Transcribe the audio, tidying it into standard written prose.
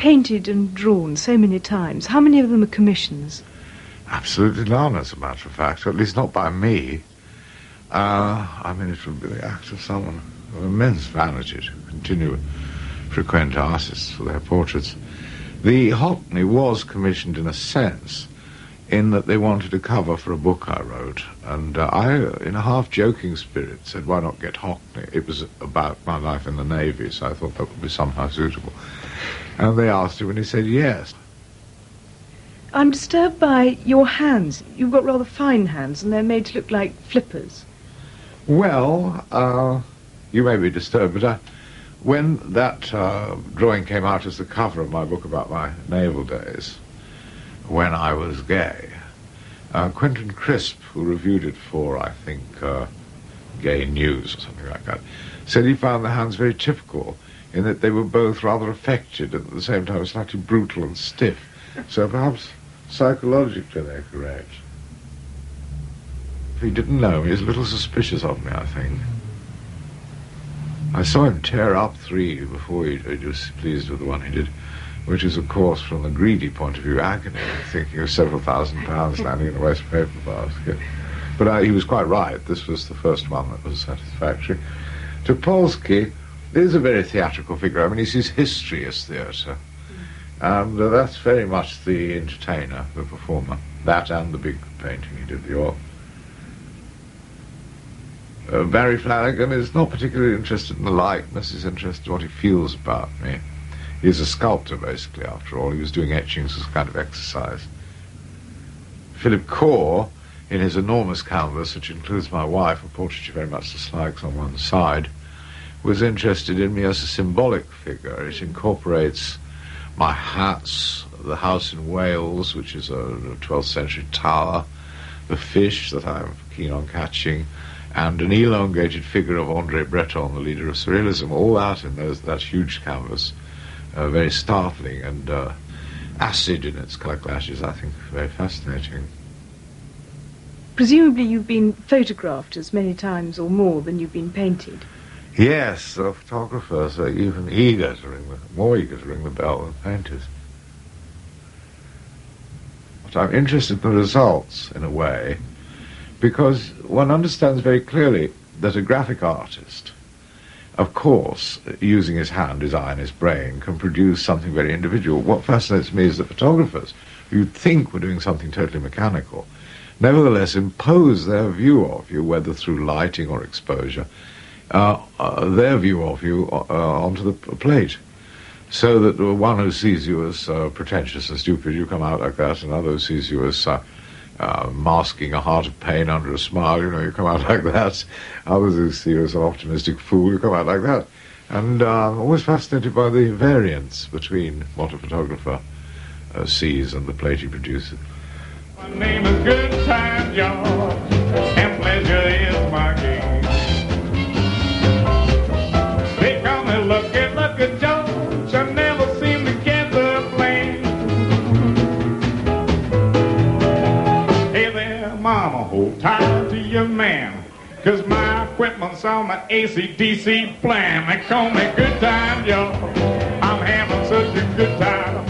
painted and drawn so many times. How many of them are commissions? Absolutely none, as a matter of fact, or at least not by me. I mean, it would be the act of someone of immense vanity to continue to frequent artists for their portraits. The Hockney was commissioned in a sense, in that they wanted a cover for a book I wrote, and I, in a half-joking spirit, said, why not get Hockney? It was about my life in the Navy, so I thought that would be somehow suitable. And they asked him, and he said yes. I'm disturbed by your hands. You've got rather fine hands, and they're made to look like flippers. Well, you may be disturbed, but when that drawing came out as the cover of my book about my naval days, when I was gay, Quentin Crisp, who reviewed it for, I think, Gay News or something like that, said he found the hands very typical in that they were both rather affected and at the same time slightly brutal and stiff. So perhaps psychologically they're correct. If he didn't know me, he was a little suspicious of me, I think. I saw him tear up 3 before he was pleased with the one he did, which is, of course, from the greedy point of view, agony, thinking of several £1,000s landing in a waste paper basket. But he was quite right. This was the first one that was satisfactory. Topolsky is a very theatrical figure. I mean, he sees history as theatre. And that's very much the entertainer, the performer. That and the big painting he did, the York. Barry Flanagan is not particularly interested in the likeness. He's interested in what he feels about me. He's a sculptor, basically, after all. He was doing etchings as a kind of exercise. Philip Core, in his enormous canvas, which includes my wife, a portrait she very much dislikes on one side, was interested in me as a symbolic figure. It incorporates my hats, the house in Wales, which is a 12th century tower, the fish that I'm keen on catching, and an elongated figure of André Breton, the leader of Surrealism, all that in that huge canvas. Very startling and acid in its colour clashes, I think, very fascinating. Presumably you've been photographed as many times or more than you've been painted. Yes, the photographers are even more eager to ring the bell than painters. But I'm interested in the results, in a way, because one understands very clearly that a graphic artist, of course, using his hand, his eye, and his brain, can produce something very individual. What fascinates me is that photographers, who you'd think were doing something totally mechanical, nevertheless impose their view of you, whether through lighting or exposure, their view of you onto the plate. So that one who sees you as pretentious and stupid, you come out like that, and another who sees you as masking a heart of pain under a smile, you come out like that. Others who see you as an optimistic fool, you come out like that. And I'm always fascinated by the variance between what a photographer sees and the plate he produces. My name is Good Time George, and pleasure is my game. They call me Lucky George, I never seem to get the blame. Hey there, mama, hold tight to your man, 'cause my equipment's on the AC/DC plan. They call me Good Time George, I'm having such a good time.